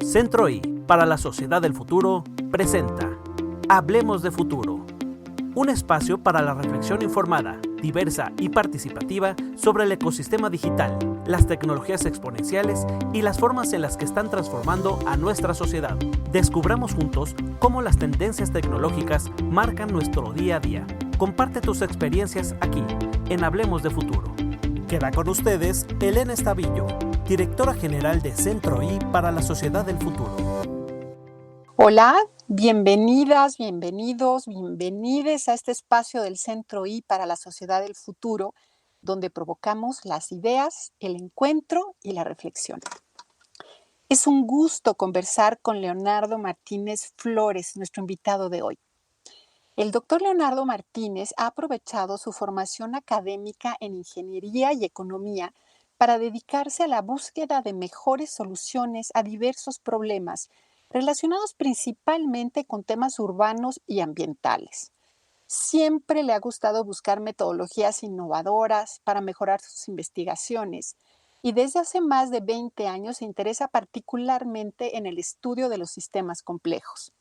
Centro I, para la sociedad del futuro, presenta Hablemos de Futuro, un espacio para la reflexión informada, diversa y participativa sobre el ecosistema digital, las tecnologías exponenciales y las formas en las que están transformando a nuestra sociedad. Descubramos juntos cómo las tendencias tecnológicas marcan nuestro día a día. Comparte tus experiencias aquí, en Hablemos de Futuro. Queda con ustedes Elena Estavillo, directora general de Centro I para la Sociedad del Futuro. Hola, bienvenidas, bienvenidos, bienvenides a este espacio del Centro I para la Sociedad del Futuro, donde provocamos las ideas, el encuentro y la reflexión. Es un gusto conversar con Leonardo Martínez Flores, nuestro invitado de hoy. El doctor Leonardo Martínez ha aprovechado su formación académica en ingeniería y economía para dedicarse a la búsqueda de mejores soluciones a diversos problemas relacionados principalmente con temas urbanos y ambientales. Siempre le ha gustado buscar metodologías innovadoras para mejorar sus investigaciones y desde hace más de 20 años se interesa particularmente en el estudio de los sistemas complejos.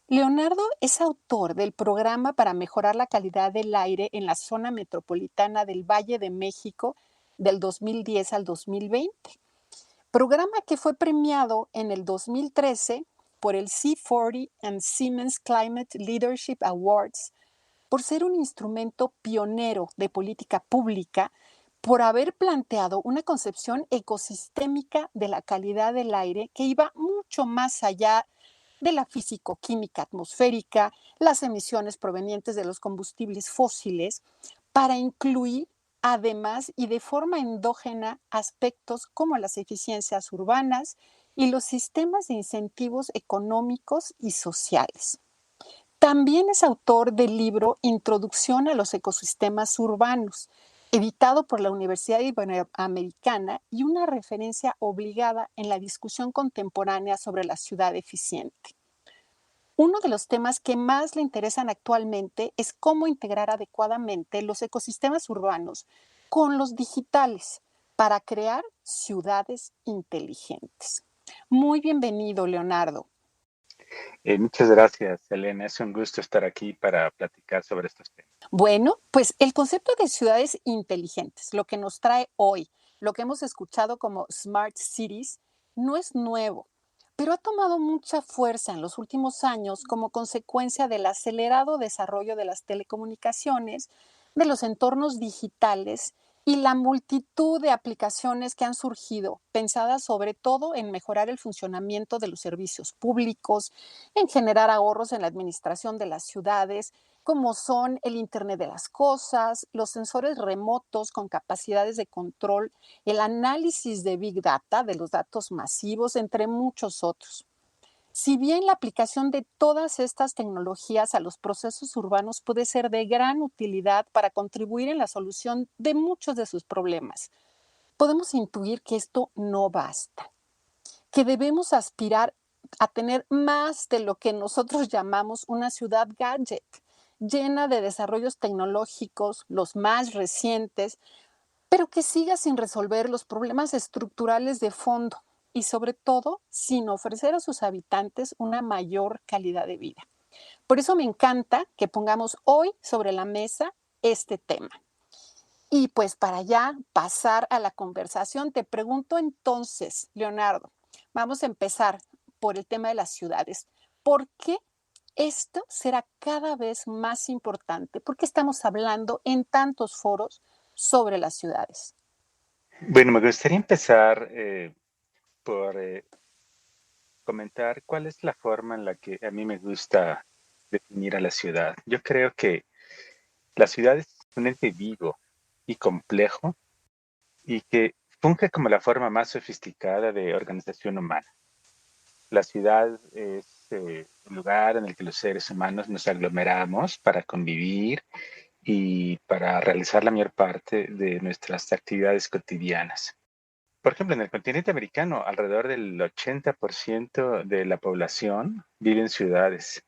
Leonardo es autor del programa para mejorar la calidad del aire en la zona metropolitana del Valle de México del 2010 al 2020, programa que fue premiado en el 2013 por el C40 and Siemens Climate Leadership Awards por ser un instrumento pionero de política pública, por haber planteado una concepción ecosistémica de la calidad del aire que iba mucho más allá de la físico-química atmosférica, las emisiones provenientes de los combustibles fósiles, para incluir además y de forma endógena aspectos como las eficiencias urbanas y los sistemas de incentivos económicos y sociales. También es autor del libro Introducción a los ecosistemas urbanos, editado por la Universidad Iberoamericana y una referencia obligada en la discusión contemporánea sobre la ciudad eficiente. Uno de los temas que más le interesan actualmente es cómo integrar adecuadamente los ecosistemas urbanos con los digitales para crear ciudades inteligentes. Muy bienvenido, Leonardo. Muchas gracias, Elena. Es un gusto estar aquí para platicar sobre estos temas. Bueno, pues el concepto de ciudades inteligentes, lo que nos trae hoy, lo que hemos escuchado como Smart Cities, no es nuevo, pero ha tomado mucha fuerza en los últimos años como consecuencia del acelerado desarrollo de las telecomunicaciones, de los entornos digitales y la multitud de aplicaciones que han surgido, pensadas sobre todo en mejorar el funcionamiento de los servicios públicos, en generar ahorros en la administración de las ciudades, como son el Internet de las Cosas, los sensores remotos con capacidades de control, el análisis de Big Data, de los datos masivos, entre muchos otros. Si bien la aplicación de todas estas tecnologías a los procesos urbanos puede ser de gran utilidad para contribuir en la solución de muchos de sus problemas, podemos intuir que esto no basta, que debemos aspirar a tener más de lo que nosotros llamamos una ciudad gadget, llena de desarrollos tecnológicos, los más recientes, pero que siga sin resolver los problemas estructurales de fondo y sobre todo sin ofrecer a sus habitantes una mayor calidad de vida. Por eso me encanta que pongamos hoy sobre la mesa este tema. Y pues para ya pasar a la conversación, te pregunto entonces, Leonardo, vamos a empezar por el tema de las ciudades. ¿Por qué esto será cada vez más importante? ¿Por qué estamos hablando en tantos foros sobre las ciudades? Bueno, me gustaría empezar por comentar cuál es la forma en la que a mí me gusta definir a la ciudad. Yo creo que la ciudad es un ente vivo y complejo y que funge como la forma más sofisticada de organización humana. La ciudad es un lugar en el que los seres humanos nos aglomeramos para convivir y para realizar la mayor parte de nuestras actividades cotidianas. Por ejemplo, en el continente americano, alrededor del 80% de la población vive en ciudades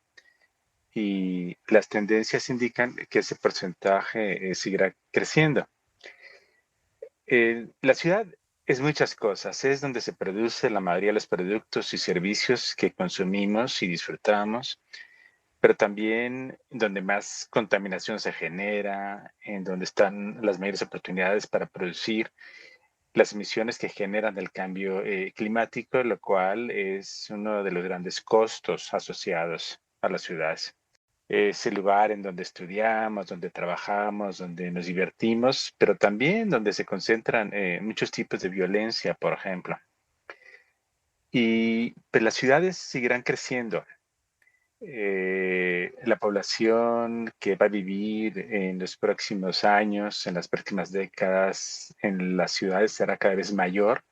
y las tendencias indican que ese porcentaje seguirá creciendo. La ciudad Es muchas cosas. Es donde se produce la mayoría de los productos y servicios que consumimos y disfrutamos, pero también donde más contaminación se genera, en donde están las mayores oportunidades para producir las emisiones que generan el cambio climático, lo cual es uno de los grandes costos asociados a las ciudades. Es el lugar en donde estudiamos, donde trabajamos, donde nos divertimos, pero también donde se concentran muchos tipos de violencia, por ejemplo. Y pues, las ciudades seguirán creciendo. La población que va a vivir en los próximos años, en las próximas décadas, en las ciudades será cada vez mayor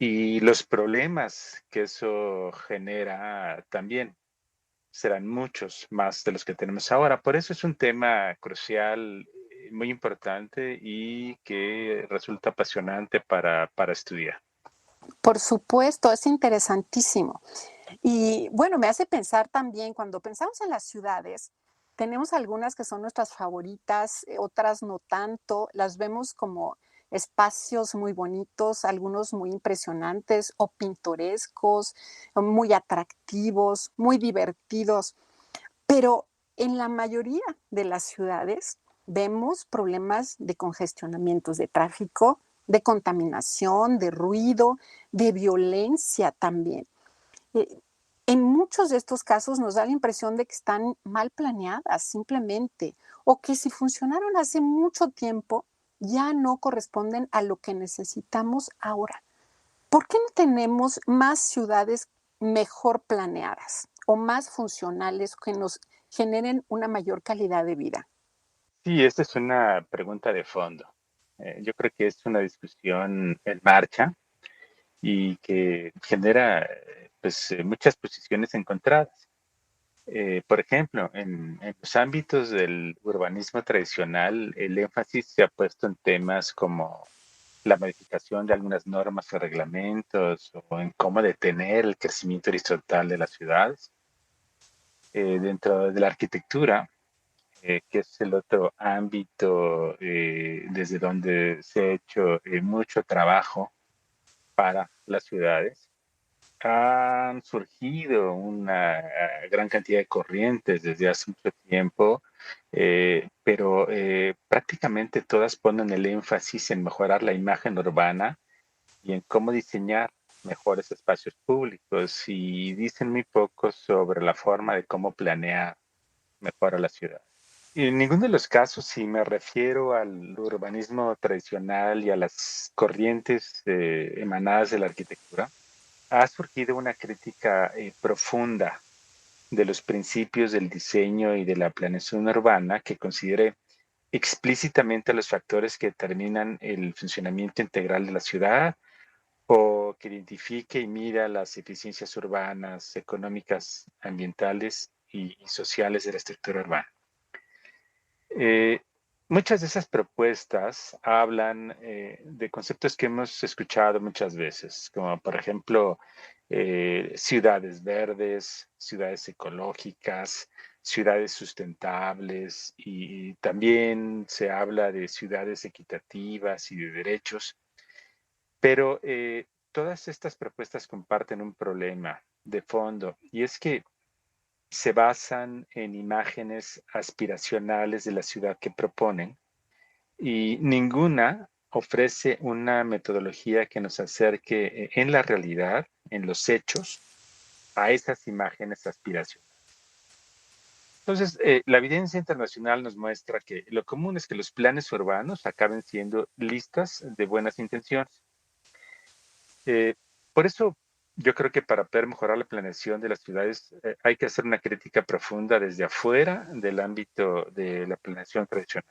y los problemas que eso genera también serán muchos más de los que tenemos ahora. Por eso es un tema crucial, muy importante y que resulta apasionante para estudiar. Por supuesto, es interesantísimo. Y bueno, me hace pensar también, cuando pensamos en las ciudades, tenemos algunas que son nuestras favoritas, otras no tanto, las vemos como espacios muy bonitos, algunos muy impresionantes o pintorescos, muy atractivos, muy divertidos, pero en la mayoría de las ciudades vemos problemas de congestionamientos de tráfico, de contaminación, de ruido, de violencia también. Eh, en muchos de estos casos nos da la impresión de que están mal planeadas simplemente, o que si funcionaron hace mucho tiempo, ya no corresponden a lo que necesitamos ahora. ¿Por qué no tenemos más ciudades mejor planeadas o más funcionales que nos generen una mayor calidad de vida? Sí, esta es una pregunta de fondo. Yo creo que es una discusión en marcha y que genera pues, muchas posiciones encontradas. Por ejemplo, en los ámbitos del urbanismo tradicional, el énfasis se ha puesto en temas como la modificación de algunas normas o reglamentos o en cómo detener el crecimiento horizontal de las ciudades. Dentro de la arquitectura, que es el otro ámbito desde donde se ha hecho mucho trabajo para las ciudades, han surgido una gran cantidad de corrientes desde hace mucho tiempo, pero prácticamente todas ponen el énfasis en mejorar la imagen urbana y en cómo diseñar mejores espacios públicos y dicen muy poco sobre la forma de cómo planear mejor a la ciudad. Y en ninguno de los casos, si me refiero al urbanismo tradicional y a las corrientes emanadas de la arquitectura, ha surgido una crítica profunda de los principios del diseño y de la planeación urbana que considere explícitamente los factores que determinan el funcionamiento integral de la ciudad o que identifique y mida las eficiencias urbanas, económicas, ambientales y sociales de la estructura urbana. Eh, Muchas de esas propuestas hablan de conceptos que hemos escuchado muchas veces, como por ejemplo ciudades verdes, ciudades ecológicas, ciudades sustentables y también se habla de ciudades equitativas y de derechos, pero todas estas propuestas comparten un problema de fondo y es que se basan en imágenes aspiracionales de la ciudad que proponen y ninguna ofrece una metodología que nos acerque en la realidad, en los hechos, a esas imágenes aspiracionales. Entonces, la evidencia internacional nos muestra que lo común es que los planes urbanos acaben siendo listas de buenas intenciones. Eh, por eso, yo creo que para poder mejorar la planeación de las ciudades hay que hacer una crítica profunda desde afuera del ámbito de la planeación tradicional.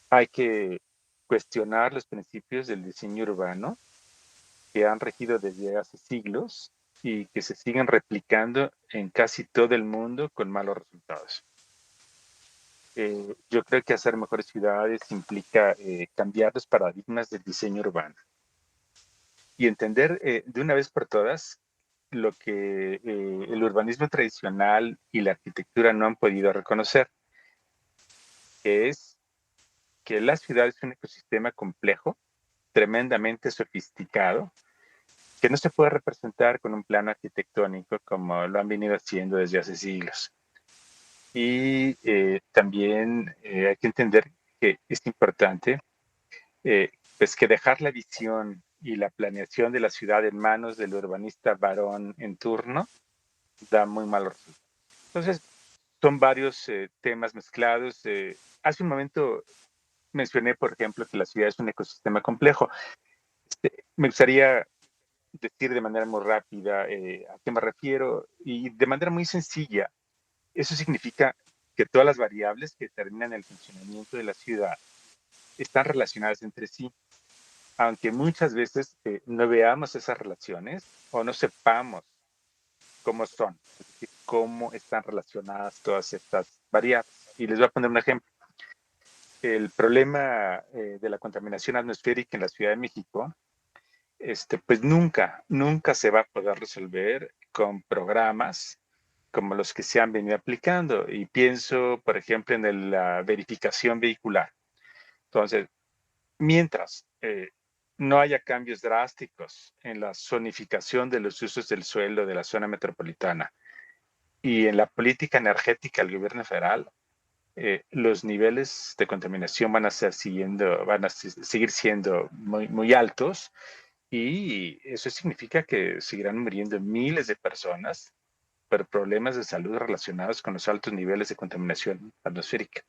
Hay que cuestionar los principios del diseño urbano que han regido desde hace siglos y que se siguen replicando en casi todo el mundo con malos resultados. Yo creo que hacer mejores ciudades implica cambiar los paradigmas del diseño urbano y entender de una vez por todas lo que el urbanismo tradicional y la arquitectura no han podido reconocer, que es que la ciudad es un ecosistema complejo tremendamente sofisticado que no se puede representar con un plano arquitectónico como lo han venido haciendo desde hace siglos. Y también hay que entender que es importante pues que dejar la visión y la planeación de la ciudad en manos del urbanista varón en turno da muy malos resultados. Entonces, son varios temas mezclados. Hace un momento mencioné, por ejemplo, que la ciudad es un ecosistema complejo. Me gustaría decir de manera muy rápida a qué me refiero y de manera muy sencilla. Eso significa que todas las variables que determinan el funcionamiento de la ciudad están relacionadas entre sí, aunque muchas veces no veamos esas relaciones o no sepamos cómo son, es decir, cómo están relacionadas todas estas variables. Y les voy a poner un ejemplo. El problema de la contaminación atmosférica en la Ciudad de México, pues nunca se va a poder resolver con programas como los que se han venido aplicando. Y pienso, por ejemplo, en la verificación vehicular. Entonces, mientras no haya cambios drásticos en la zonificación de los usos del suelo de la zona metropolitana y en la política energética del gobierno federal, los niveles de contaminación van a seguir siendo muy altos y eso significa que seguirán muriendo miles de personas por problemas de salud relacionados con los altos niveles de contaminación atmosférica.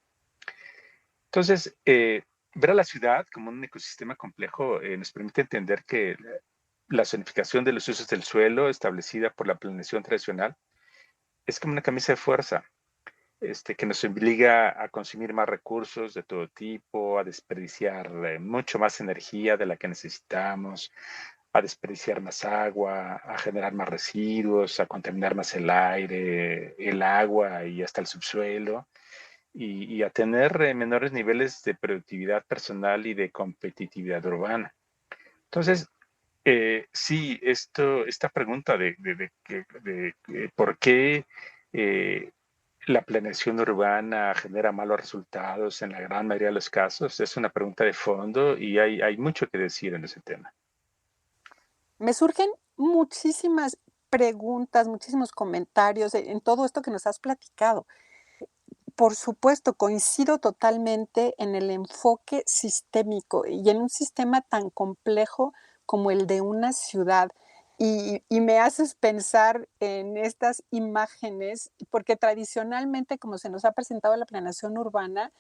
Entonces, ver a la ciudad como un ecosistema complejo nos permite entender que la zonificación de los usos del suelo establecida por la planeación tradicional es como una camisa de fuerza que nos obliga a consumir más recursos de todo tipo, a desperdiciar mucho más energía de la que necesitamos, a desperdiciar más agua, a generar más residuos, a contaminar más el aire, el agua y hasta el subsuelo, y a tener menores niveles de productividad personal y de competitividad urbana. Entonces, sí, esta pregunta de por qué eh, la planeación urbana genera malos resultados en la gran mayoría de los casos es una pregunta de fondo y hay mucho que decir en ese tema. Me surgen muchísimas preguntas, muchísimos comentarios en todo esto que nos has platicado. Por supuesto, coincido totalmente en el enfoque sistémico y en un sistema tan complejo como el de una ciudad. Y me haces pensar en estas imágenes, porque tradicionalmente, como se nos ha presentado la planeación urbana,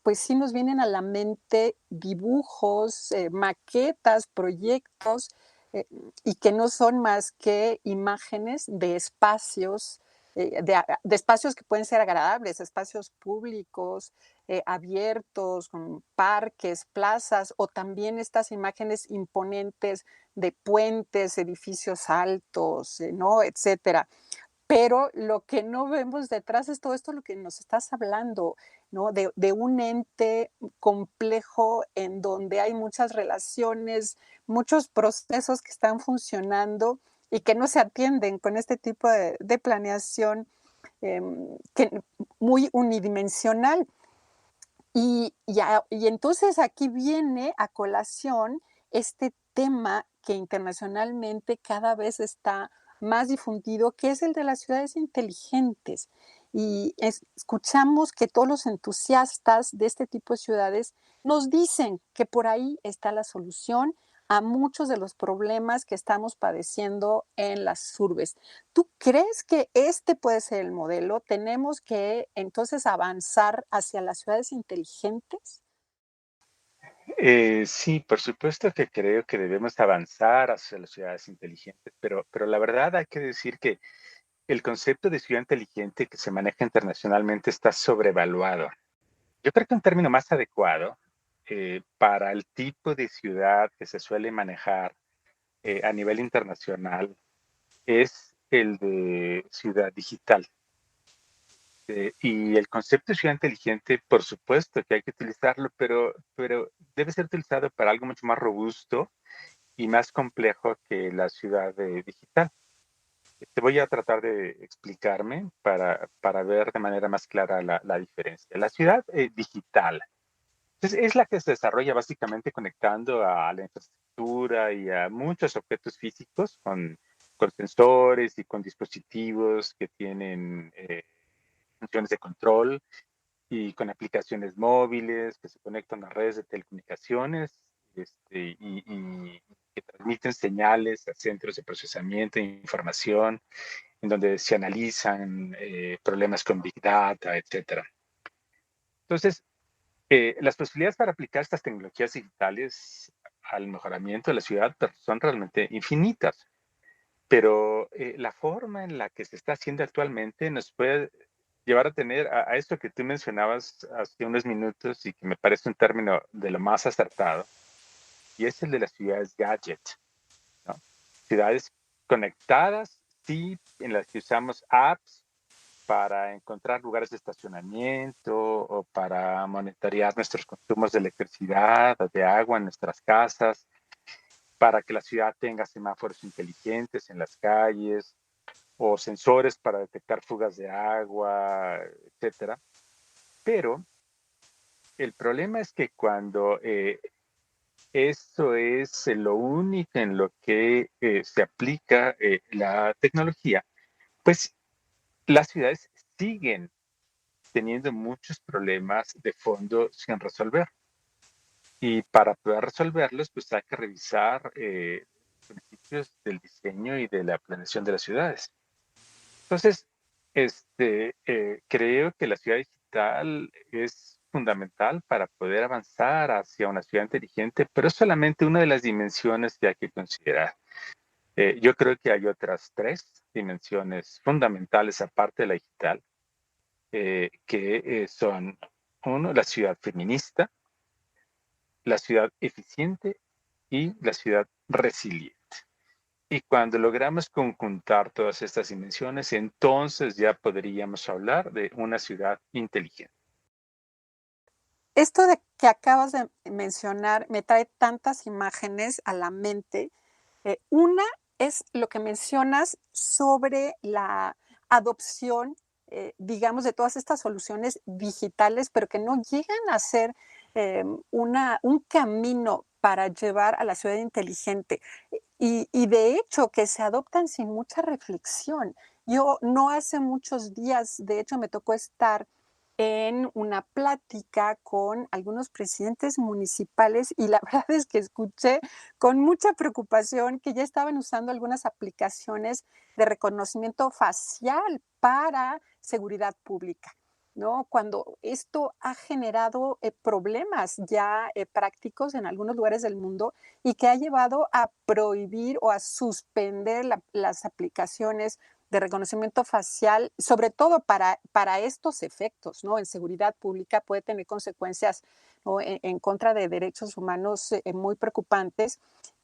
pues sí nos vienen a la mente dibujos, maquetas, proyectos, eh, y que no son más que imágenes de espacios de espacios que pueden ser agradables, espacios públicos, abiertos, con parques, plazas, o también estas imágenes imponentes de puentes, edificios altos, ¿no? Etcétera. Pero lo que no vemos detrás es todo esto lo que nos estás hablando, ¿no? De un ente complejo en donde hay muchas relaciones, muchos procesos que están funcionando y que no se atienden con este tipo de planeación que, muy unidimensional. Y entonces aquí viene a colación este tema que internacionalmente cada vez está más difundido, que es el de las ciudades inteligentes. Y escuchamos que todos los entusiastas de este tipo de ciudades nos dicen que por ahí está la solución a muchos de los problemas que estamos padeciendo en las urbes. ¿Tú crees que este puede ser el modelo? ¿Tenemos que entonces avanzar hacia las ciudades inteligentes? Sí, por supuesto que creo que debemos avanzar hacia las ciudades inteligentes, pero la verdad hay que decir que el concepto de ciudad inteligente que se maneja internacionalmente está sobrevaluado. Yo creo que un término más adecuado para el tipo de ciudad que se suele manejar a nivel internacional es el de ciudad digital. Y el concepto de ciudad inteligente, por supuesto que hay que utilizarlo, pero debe ser utilizado para algo mucho más robusto y más complejo que la ciudad digital. Te voy a tratar de explicarme para ver de manera más clara la diferencia. La ciudad digital Entonces, es la que se desarrolla básicamente conectando a la infraestructura y a muchos objetos físicos con sensores y con dispositivos que tienen funciones de control y con aplicaciones móviles que se conectan a redes de telecomunicaciones y que transmiten señales a centros de procesamiento de información, en donde se analizan problemas con Big Data, etcétera. Entonces, las posibilidades para aplicar estas tecnologías digitales al mejoramiento de la ciudad pues, son realmente infinitas, pero la forma en la que se está haciendo actualmente nos puede llevar a tener a esto que tú mencionabas hace unos minutos y que me parece un término de lo más acertado, y es el de las ciudades gadget, ¿no? Ciudades conectadas, sí, en las que usamos apps para encontrar lugares de estacionamiento o para monitorear nuestros consumos de electricidad o de agua en nuestras casas, para que la ciudad tenga semáforos inteligentes en las calles o sensores para detectar fugas de agua, etcétera. Pero el problema es que cuando eso es lo único en lo que se aplica la tecnología, pues las ciudades siguen teniendo muchos problemas de fondo sin resolver. Y para poder resolverlos, pues hay que revisar principios del diseño y de la planeación de las ciudades. Entonces, creo que la ciudad digital es fundamental para poder avanzar hacia una ciudad inteligente, pero es solamente una de las dimensiones que hay que considerar. Yo creo que hay otras tres dimensiones fundamentales aparte de la digital, que son, uno, la ciudad feminista, la ciudad eficiente y la ciudad resiliente. Y cuando logramos conjuntar todas estas dimensiones, entonces ya podríamos hablar de una ciudad inteligente. Esto de que acabas de mencionar me trae tantas imágenes a la mente. Una es lo que mencionas sobre la adopción, digamos, de todas estas soluciones digitales, pero que no llegan a ser un camino para llevar a la ciudad inteligente. Y de hecho, que se adoptan sin mucha reflexión. Yo no hace muchos días, de hecho, me tocó estar en una plática con algunos presidentes municipales y la verdad es que escuché con mucha preocupación que ya estaban usando algunas aplicaciones de reconocimiento facial para seguridad pública, ¿no? Cuando esto ha generado problemas ya prácticos en algunos lugares del mundo y que ha llevado a prohibir o a suspender las aplicaciones de reconocimiento facial, sobre todo para estos efectos, ¿no? En seguridad pública puede tener consecuencias, ¿no? En contra de derechos humanos muy preocupantes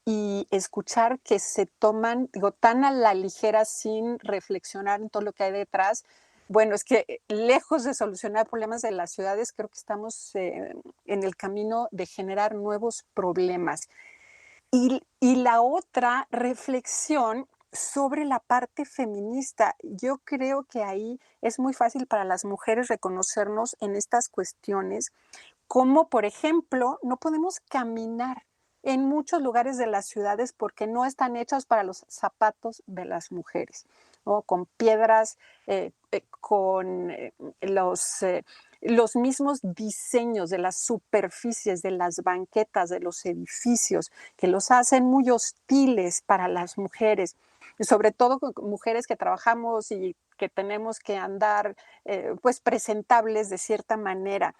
y escuchar que se toman, digo, tan a la ligera sin reflexionar en todo lo que hay detrás. Bueno, es que lejos de solucionar problemas de las ciudades, creo que estamos en el camino de generar nuevos problemas. Y la otra reflexión sobre la parte feminista. Yo creo que ahí es muy fácil para las mujeres reconocernos en estas cuestiones, como por ejemplo, no podemos caminar en muchos lugares de las ciudades porque no están hechos para los zapatos de las mujeres, ¿no? Con piedras, con los mismos diseños de las superficies, de las banquetas, de los edificios, que los hacen muy hostiles para las mujeres, sobre todo con mujeres que trabajamos y que tenemos que andar pues presentables de cierta manera.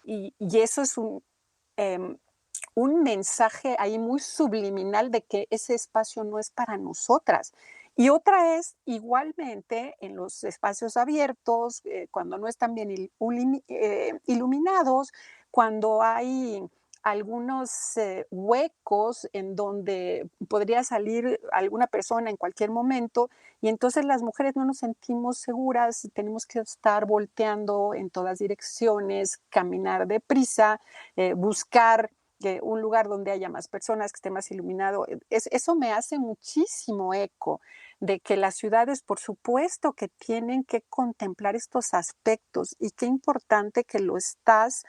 Y eso es un mensaje ahí muy subliminal de que ese espacio no es para nosotras. Y otra es igualmente en los espacios abiertos, cuando no están bien iluminados, cuando hay algunos huecos en donde podría salir alguna persona en cualquier momento y entonces las mujeres no nos sentimos seguras, tenemos que estar volteando en todas direcciones, caminar deprisa, buscar un lugar donde haya más personas, que esté más iluminado. Eso me hace muchísimo eco de que las ciudades, por supuesto, que tienen que contemplar estos aspectos y qué importante que lo estás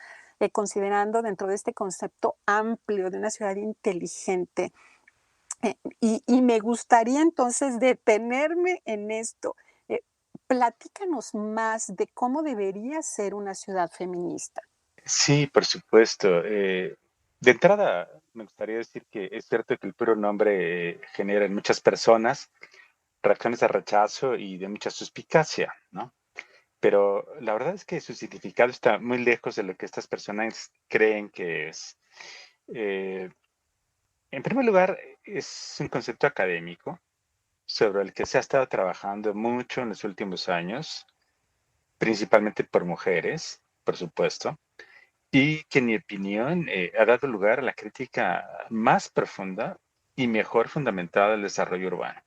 considerando dentro de este concepto amplio de una ciudad inteligente. Y me gustaría entonces detenerme en esto. Eh, Platícanos más de cómo debería ser una ciudad feminista. Sí, por supuesto. De entrada, me gustaría decir que es cierto que el puro nombre genera en muchas personas reacciones de rechazo y de mucha suspicacia, ¿no? Pero la verdad es que su significado está muy lejos de lo que estas personas creen que es. Eh, en primer lugar, es un concepto académico sobre el que se ha estado trabajando mucho en los últimos años, principalmente por mujeres, por supuesto, y que en mi opinión ha dado lugar a la crítica más profunda y mejor fundamentada del desarrollo urbano.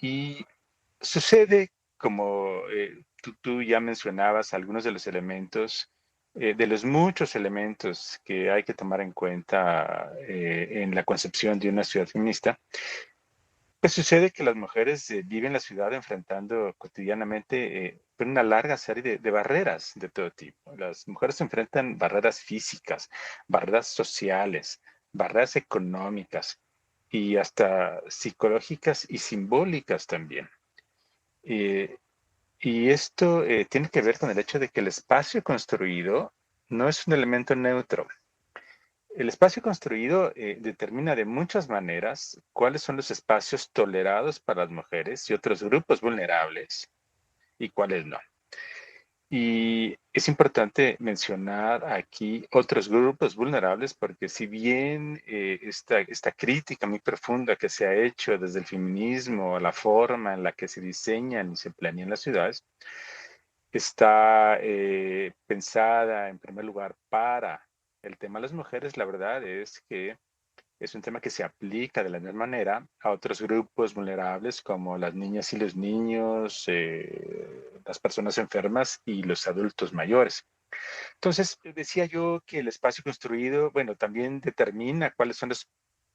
Y sucede como tú ya mencionabas algunos de los elementos, de los muchos elementos que hay que tomar en cuenta en la concepción de una ciudad feminista. Pues sucede que las mujeres viven la ciudad enfrentando cotidianamente una larga serie de barreras de todo tipo. Las mujeres enfrentan barreras físicas, barreras sociales, barreras económicas y hasta psicológicas y simbólicas también. Eh, y esto tiene que ver con el hecho de que el espacio construido no es un elemento neutro. El espacio construido determina de muchas maneras cuáles son los espacios tolerados para las mujeres y otros grupos vulnerables y cuáles no. Y es importante mencionar aquí otros grupos vulnerables porque si bien esta crítica muy profunda que se ha hecho desde el feminismo, la forma en la que se diseñan y se planean las ciudades, está pensada en primer lugar para el tema de las mujeres, la verdad es que es un tema que se aplica de la misma manera a otros grupos vulnerables como las niñas y los niños, las personas enfermas y los adultos mayores. Entonces, decía yo que el espacio construido, bueno, también determina cuáles son los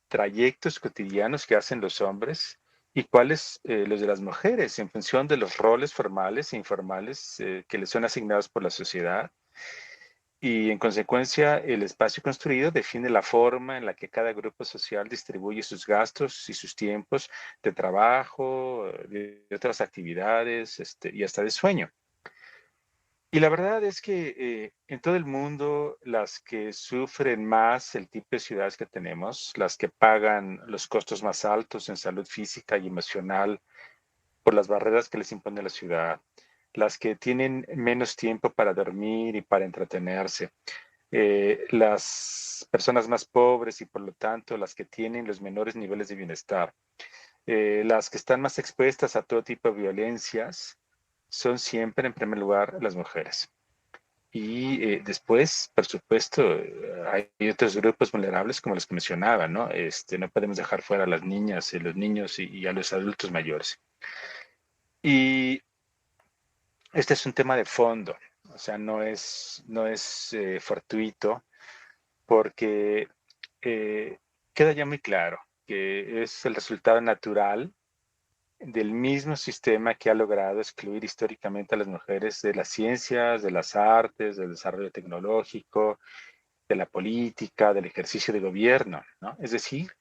trayectos cotidianos que hacen los hombres y cuáles los de las mujeres en función de los roles formales e informales que les son asignados por la sociedad y en consecuencia, el espacio construido define la forma en la que cada grupo social distribuye sus gastos y sus tiempos de trabajo, de otras actividades, y hasta de sueño. Y la verdad es que en todo el mundo, las que sufren más el tipo de ciudades que tenemos, las que pagan los costos más altos en salud física y emocional por las barreras que les impone la ciudad, las que tienen menos tiempo para dormir y para entretenerse, las personas más pobres y por lo tanto las que tienen los menores niveles de bienestar, las que están más expuestas a todo tipo de violencias, son siempre en primer lugar las mujeres. Y después, por supuesto, hay otros grupos vulnerables como los que mencionaba, ¿no? No podemos dejar fuera a las niñas, los niños y a los adultos mayores. Y este es un tema de fondo, o sea, no es fortuito porque eh, queda ya muy claro que es el resultado natural del mismo sistema que ha logrado excluir históricamente a las mujeres de las ciencias, de las artes, del desarrollo tecnológico, de la política, del ejercicio de gobierno, ¿no? Es decir,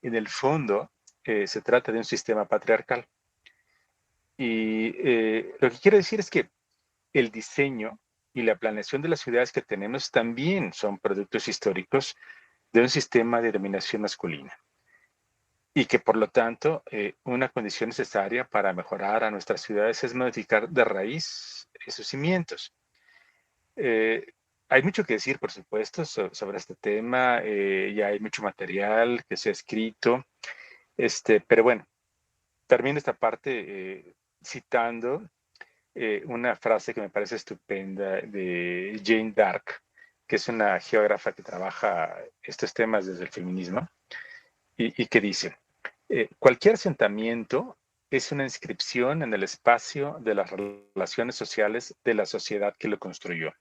en el fondo se trata de un sistema patriarcal. Y lo que quiero decir es que el diseño y la planeación de las ciudades que tenemos también son productos históricos de un sistema de dominación masculina y que por lo tanto una condición necesaria para mejorar a nuestras ciudades es modificar de raíz esos cimientos. Eh, hay mucho que decir, por supuesto, sobre este tema, ya hay mucho material que se ha escrito, pero bueno, termino esta parte citando una frase que me parece estupenda de Jane Dark, que es una geógrafa que trabaja estos temas desde el feminismo, y que dice, cualquier asentamiento es una inscripción en el espacio de las relaciones sociales de la sociedad que lo construyó.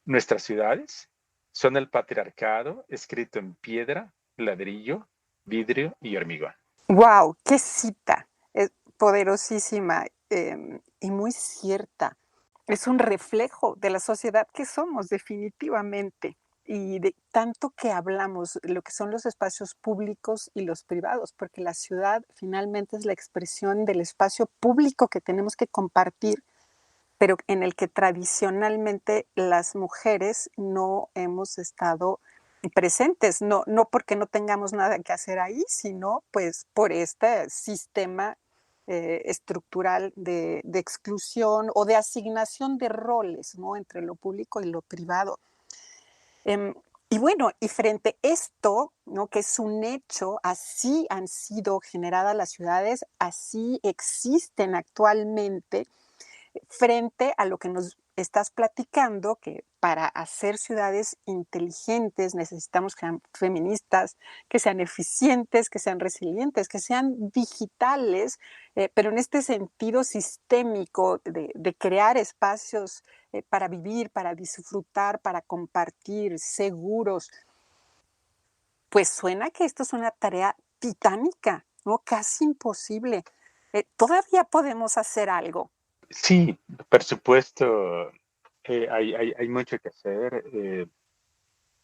Nuestras ciudades son el patriarcado escrito en piedra, ladrillo, vidrio y hormigón. ¡Wow! ¡Qué cita! Es poderosísima y muy cierta. Es un reflejo de la sociedad que somos, definitivamente. Y de tanto que hablamos, lo que son los espacios públicos y los privados, porque la ciudad finalmente es la expresión del espacio público que tenemos que compartir, pero en el que tradicionalmente las mujeres no hemos estado presentes, no porque no tengamos nada que hacer ahí, sino pues por este sistema estructural de exclusión o de asignación de roles, ¿no? Entre lo público y lo privado. Em, y bueno, y frente a esto, ¿no? Que es un hecho, así han sido generadas las ciudades, así existen actualmente, frente a lo que nos estás platicando, que para hacer ciudades inteligentes necesitamos que sean feministas, que sean eficientes, que sean resilientes, que sean digitales, pero en este sentido sistémico de crear espacios para vivir, para disfrutar, para compartir, seguros. Pues suena que esto es una tarea titánica, ¿no? Casi imposible. Todavía podemos hacer algo. Sí, por supuesto, hay mucho que hacer.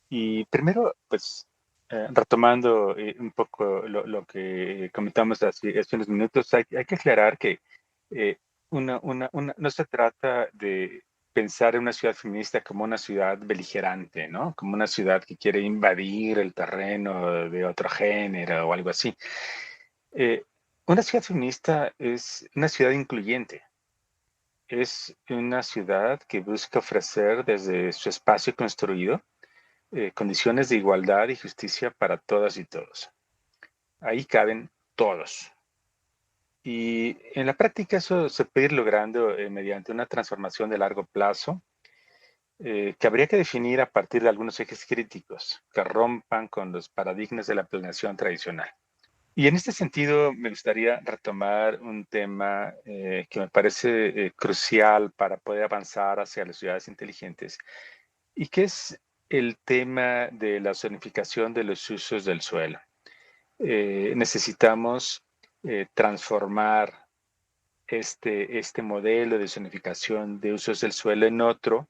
Y primero, pues, retomando un poco lo que comentamos hace unos minutos, hay que aclarar que eh, no se trata de pensar en una ciudad feminista como una ciudad beligerante, ¿no? Como una ciudad que quiere invadir el terreno de otro género o algo así. Eh, una ciudad feminista es una ciudad incluyente. Es una ciudad que busca ofrecer desde su espacio construido condiciones de igualdad y justicia para todas y todos. Ahí caben todos. Y en la práctica eso se puede ir logrando mediante una transformación de largo plazo que habría que definir a partir de algunos ejes críticos que rompan con los paradigmas de la planeación tradicional. Y en este sentido me gustaría retomar un tema que me parece crucial para poder avanzar hacia las ciudades inteligentes y que es el tema de la zonificación de los usos del suelo. Necesitamos transformar este modelo de zonificación de usos del suelo en otro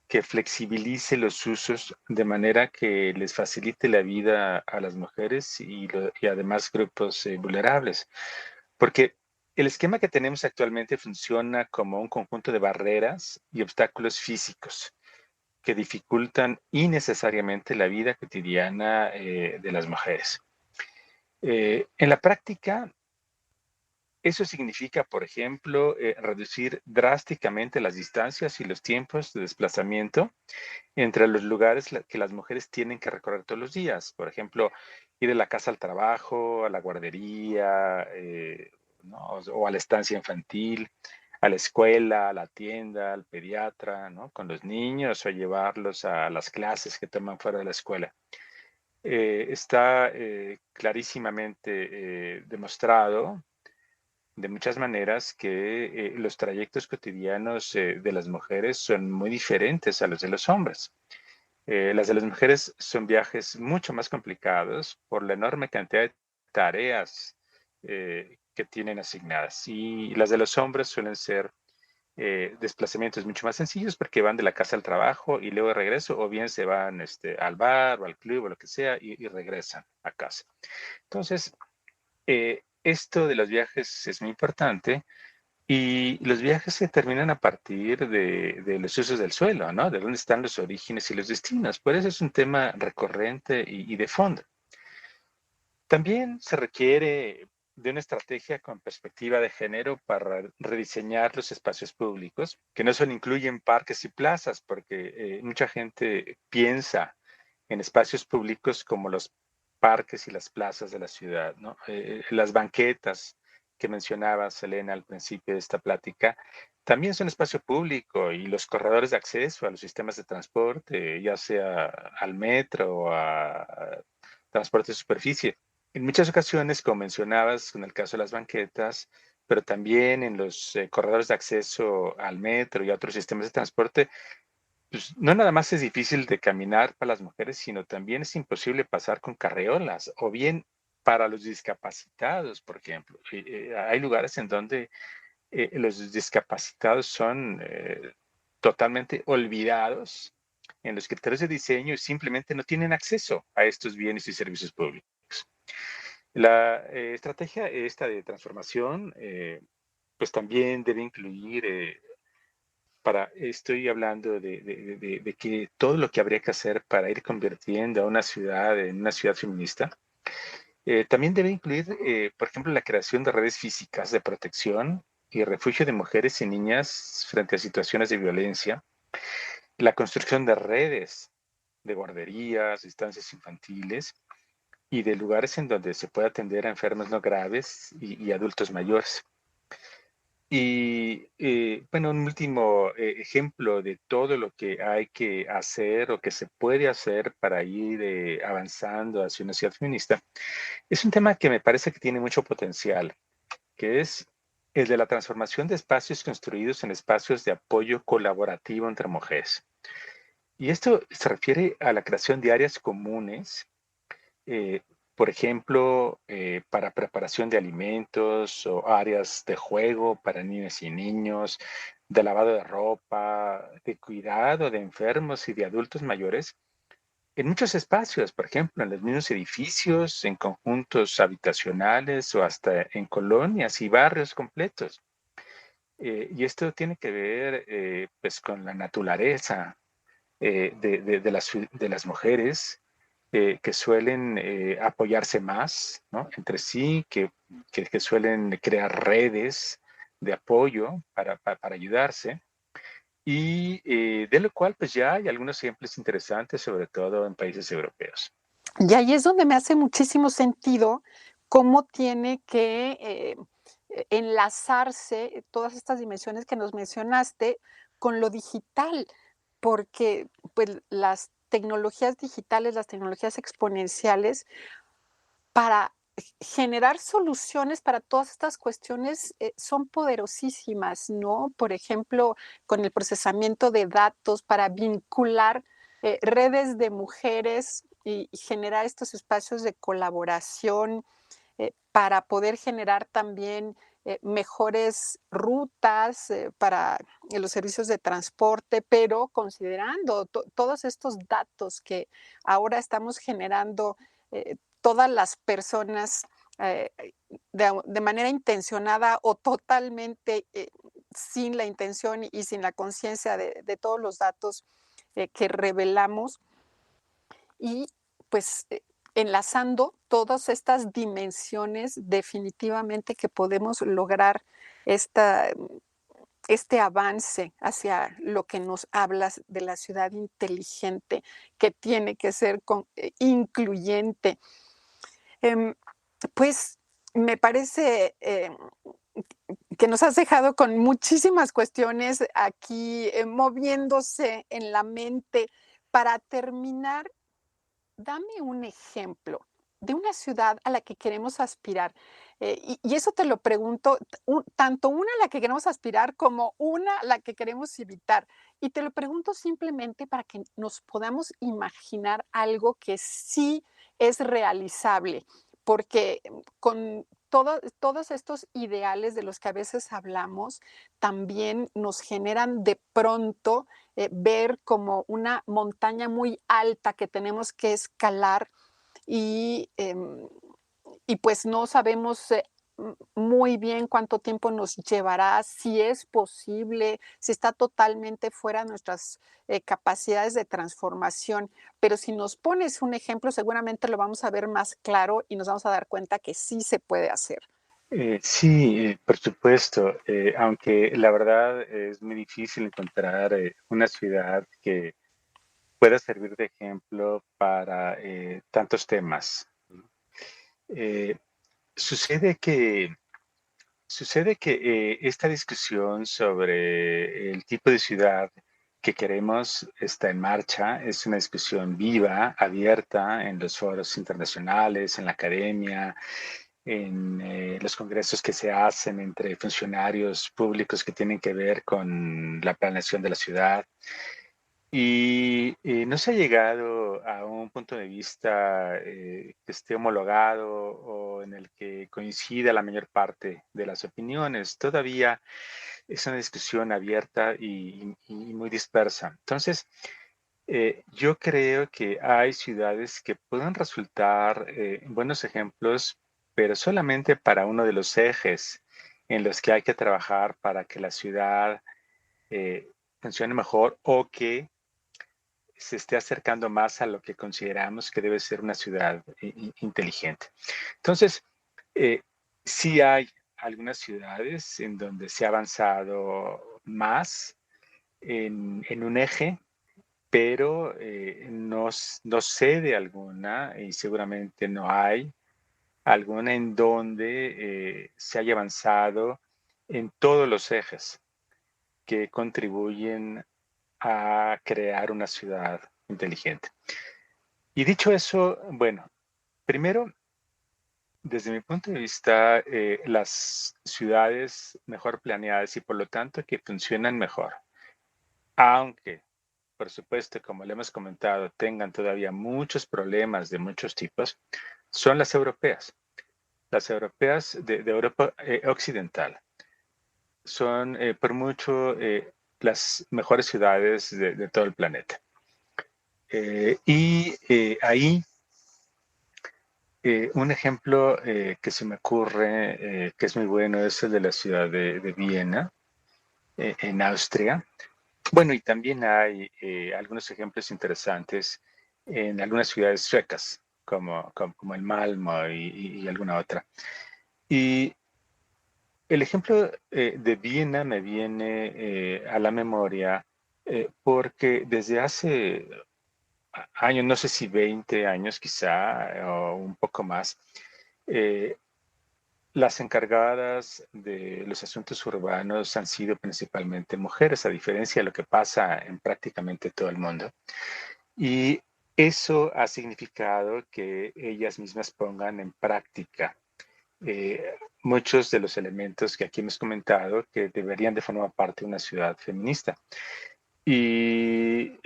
que flexibilice los usos de manera que les facilite la vida a las mujeres y además grupos vulnerables. Porque el esquema que tenemos actualmente funciona como un conjunto de barreras y obstáculos físicos que dificultan innecesariamente la vida cotidiana de las mujeres. En la práctica, eso significa, por ejemplo, reducir drásticamente las distancias y los tiempos de desplazamiento entre los lugares que las mujeres tienen que recorrer todos los días. Por ejemplo, ir de la casa al trabajo, a la guardería, ¿no? O a la estancia infantil, a la escuela, a la tienda, al pediatra, ¿no? Con los niños o llevarlos a las clases que toman fuera de la escuela. Está clarísimamente demostrado de muchas maneras que los trayectos cotidianos de las mujeres son muy diferentes a los de los hombres. Las de las mujeres son viajes mucho más complicados por la enorme cantidad de tareas que tienen asignadas. Y las de los hombres suelen ser desplazamientos mucho más sencillos porque van de la casa al trabajo y luego regreso, o bien se van al bar o al club o lo que sea y regresan a casa. Entonces, esto de los viajes es muy importante y los viajes se terminan a partir de los usos del suelo, ¿no? De dónde están los orígenes y los destinos. Por eso es un tema recurrente y de fondo. También se requiere de una estrategia con perspectiva de género para rediseñar los espacios públicos, que no solo incluyen parques y plazas, porque mucha gente piensa en espacios públicos como los parques y las plazas de la ciudad, ¿no? Las banquetas que mencionaba Selena al principio de esta plática, también son espacio público y los corredores de acceso a los sistemas de transporte, ya sea al metro o a transporte de superficie. En muchas ocasiones, como mencionabas, en el caso de las banquetas, pero también en los corredores de acceso al metro y a otros sistemas de transporte, pues no nada más es difícil de caminar para las mujeres, sino también es imposible pasar con carreolas o bien para los discapacitados, por ejemplo. Hay lugares en donde los discapacitados son totalmente olvidados en los criterios de diseño y simplemente no tienen acceso a estos bienes y servicios públicos. La estrategia esta de transformación, pues también debe incluir, estoy hablando de que todo lo que habría que hacer para ir convirtiendo a una ciudad en una ciudad feminista, también debe incluir, por ejemplo, la creación de redes físicas de protección y refugio de mujeres y niñas frente a situaciones de violencia, la construcción de redes de guarderías, estancias infantiles y de lugares en donde se pueda atender a enfermos no graves y adultos mayores. Y bueno, un último ejemplo de todo lo que hay que hacer o que se puede hacer para ir avanzando hacia una ciudad feminista es un tema que me parece que tiene mucho potencial, que es el de la transformación de espacios construidos en espacios de apoyo colaborativo entre mujeres. Y esto se refiere a la creación de áreas comunes, eh, por ejemplo, para preparación de alimentos o áreas de juego para niñas y niños, de lavado de ropa, de cuidado de enfermos y de adultos mayores, en muchos espacios, por ejemplo, en los mismos edificios, en conjuntos habitacionales o hasta en colonias y barrios completos. Y esto tiene que ver pues con la naturaleza de las mujeres que suelen apoyarse más, ¿no?, entre sí, que suelen crear redes de apoyo para ayudarse y de lo cual pues ya hay algunos ejemplos interesantes, sobre todo en países europeos. Y ahí es donde me hace muchísimo sentido cómo tiene que enlazarse todas estas dimensiones que nos mencionaste con lo digital, porque pues, las tecnologías digitales, las tecnologías exponenciales, para generar soluciones para todas estas cuestiones son poderosísimas, ¿no? Por ejemplo, con el procesamiento de datos para vincular redes de mujeres y generar estos espacios de colaboración para poder generar también mejores rutas para los servicios de transporte, pero considerando todos estos datos que ahora estamos generando todas las personas de manera intencionada o totalmente sin la intención y sin la conciencia de todos los datos que revelamos y pues enlazando todas estas dimensiones definitivamente que podemos lograr esta, este avance hacia lo que nos hablas de la ciudad inteligente que tiene que ser incluyente. Em, pues me parece que nos has dejado con muchísimas cuestiones aquí moviéndose en la mente. Para terminar, dame un ejemplo de una ciudad a la que queremos aspirar. Y eso te lo pregunto, tanto una a la que queremos aspirar como una a la que queremos evitar. Y te lo pregunto simplemente para que nos podamos imaginar algo que sí es realizable, porque con todos estos ideales de los que a veces hablamos también nos generan de pronto ver como una montaña muy alta que tenemos que escalar y, y pues no sabemos muy bien cuánto tiempo nos llevará, si es posible, si está totalmente fuera de nuestras capacidades de transformación. Pero si nos pones un ejemplo, seguramente lo vamos a ver más claro y nos vamos a dar cuenta que sí se puede hacer. Sí, por supuesto, aunque la verdad es muy difícil encontrar una ciudad que pueda servir de ejemplo para tantos temas. Eh, sucede que, sucede que esta discusión sobre el tipo de ciudad que queremos está en marcha. Es una discusión viva, abierta en los foros internacionales, en la academia, en los congresos que se hacen entre funcionarios públicos que tienen que ver con la planeación de la ciudad. y no se ha llegado a un punto de vista que esté homologado o en el que coincida la mayor parte de las opiniones. Todavía es una discusión abierta y muy dispersa. Entonces, yo creo que hay ciudades que pueden resultar buenos ejemplos, pero solamente para uno de los ejes en los que hay que trabajar para que la ciudad eh, funcione mejor o que se esté acercando más a lo que consideramos que debe ser una ciudad inteligente. Entonces, eh, sí hay algunas ciudades en donde se ha avanzado más en un eje, pero no sé de alguna y seguramente no hay alguna en donde se haya avanzado en todos los ejes que contribuyen a crear una ciudad inteligente. Y dicho eso, bueno, primero, desde mi punto de vista, las ciudades mejor planeadas y por lo tanto que funcionan mejor, aunque, por supuesto, como le hemos comentado, tengan todavía muchos problemas de muchos tipos, son las europeas de Europa occidental. Son por mucho las mejores ciudades de todo el planeta. Ahí un ejemplo que se me ocurre, que es muy bueno, es el de la ciudad de Viena, en Austria. Bueno, y también hay algunos ejemplos interesantes en algunas ciudades suecas, como el Malmo y alguna otra. Y el ejemplo de Viena me viene a la memoria porque desde hace años, no sé si 20 años quizá, o un poco más, eh, las encargadas de los asuntos urbanos han sido principalmente mujeres, a diferencia de lo que pasa en prácticamente todo el mundo. Y eso ha significado que ellas mismas pongan en práctica muchos de los elementos que aquí hemos comentado que deberían de formar parte de una ciudad feminista. Y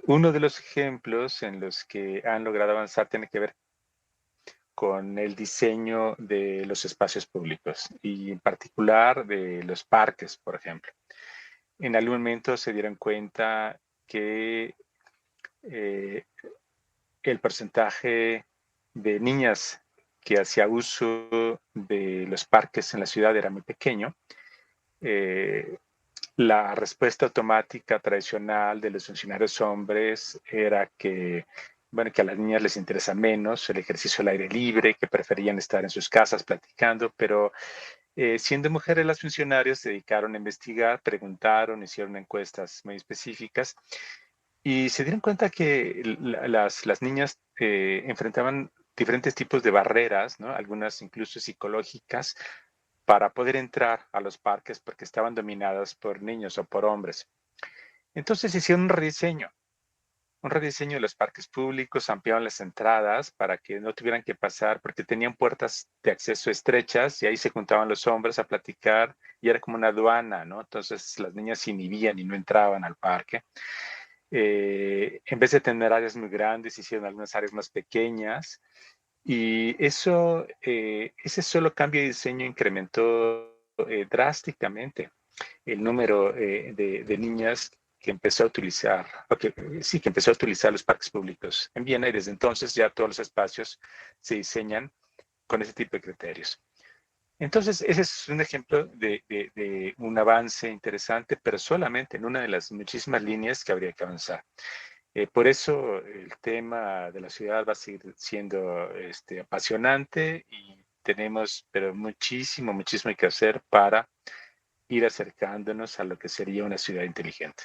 uno de los ejemplos en los que han logrado avanzar tiene que ver con el diseño de los espacios públicos y en particular de los parques, por ejemplo. En algún momento se dieron cuenta que eh, el porcentaje de niñas que hacía uso de los parques en la ciudad era muy pequeño. Eh, la respuesta automática tradicional de los funcionarios hombres era que, bueno, que a las niñas les interesa menos el ejercicio al aire libre, que preferían estar en sus casas platicando, pero siendo mujeres las funcionarias se dedicaron a investigar, preguntaron, hicieron encuestas muy específicas y se dieron cuenta que las niñas enfrentaban diferentes tipos de barreras, ¿no? Algunas incluso psicológicas, para poder entrar a los parques porque estaban dominadas por niños o por hombres. Entonces hicieron un rediseño de los parques públicos, ampliaron las entradas para que no tuvieran que pasar porque tenían puertas de acceso estrechas y ahí se juntaban los hombres a platicar y era como una aduana, ¿no? Entonces las niñas se inhibían y no entraban al parque. En vez de tener áreas muy grandes, hicieron algunas áreas más pequeñas y ese solo cambio de diseño incrementó drásticamente el número de niñas que empezó a utilizar, sí, que empezó a utilizar los parques públicos en Viena y desde entonces ya todos los espacios se diseñan con ese tipo de criterios. Entonces, ese es un ejemplo de un avance interesante, pero solamente en una de las muchísimas líneas que habría que avanzar. Por eso el tema de la ciudad va a seguir siendo apasionante y tenemos, pero muchísimo, muchísimo que hacer para ir acercándonos a lo que sería una ciudad inteligente.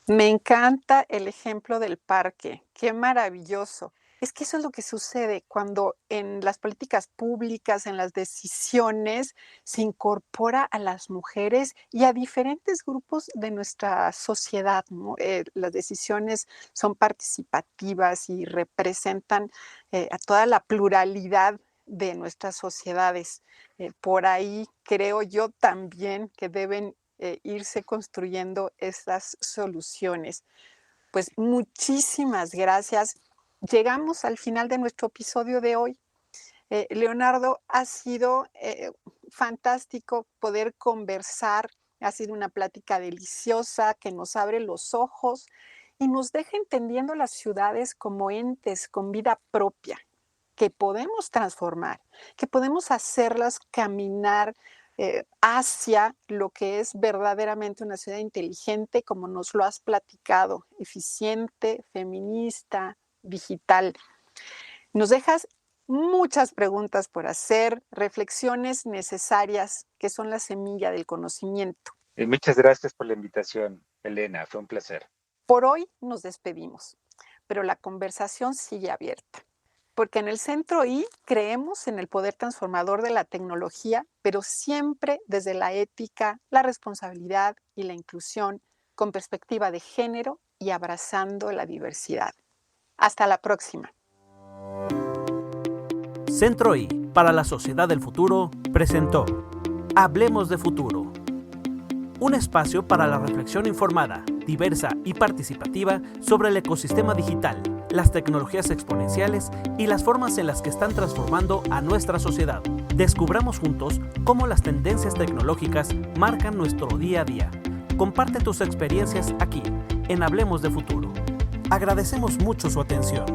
Me encanta el ejemplo del parque, qué maravilloso. Es que eso es lo que sucede cuando en las políticas públicas, en las decisiones, se incorpora a las mujeres y a diferentes grupos de nuestra sociedad, ¿no? Las decisiones son participativas y representan a toda la pluralidad de nuestras sociedades. Por ahí creo yo también que deben irse construyendo esas soluciones. Pues muchísimas gracias. Llegamos al final de nuestro episodio de hoy. Leonardo, ha sido fantástico poder conversar, ha sido una plática deliciosa que nos abre los ojos y nos deja entendiendo las ciudades como entes con vida propia, que podemos transformar, que podemos hacerlas caminar hacia lo que es verdaderamente una ciudad inteligente, como nos lo has platicado, eficiente, feminista, digital. Nos dejas muchas preguntas por hacer, reflexiones necesarias que son la semilla del conocimiento. Muchas gracias por la invitación, Elena. Fue un placer. Por hoy nos despedimos, pero la conversación sigue abierta, porque en el Centro I creemos en el poder transformador de la tecnología, pero siempre desde la ética, la responsabilidad y la inclusión, con perspectiva de género y abrazando la diversidad. Hasta la próxima. Centro I para la Sociedad del Futuro presentó Hablemos de Futuro, un espacio para la reflexión informada, diversa y participativa sobre el ecosistema digital, las tecnologías exponenciales y las formas en las que están transformando a nuestra sociedad. Descubramos juntos cómo las tendencias tecnológicas marcan nuestro día a día. Comparte tus experiencias aquí, en Hablemos de Futuro. Agradecemos mucho su atención.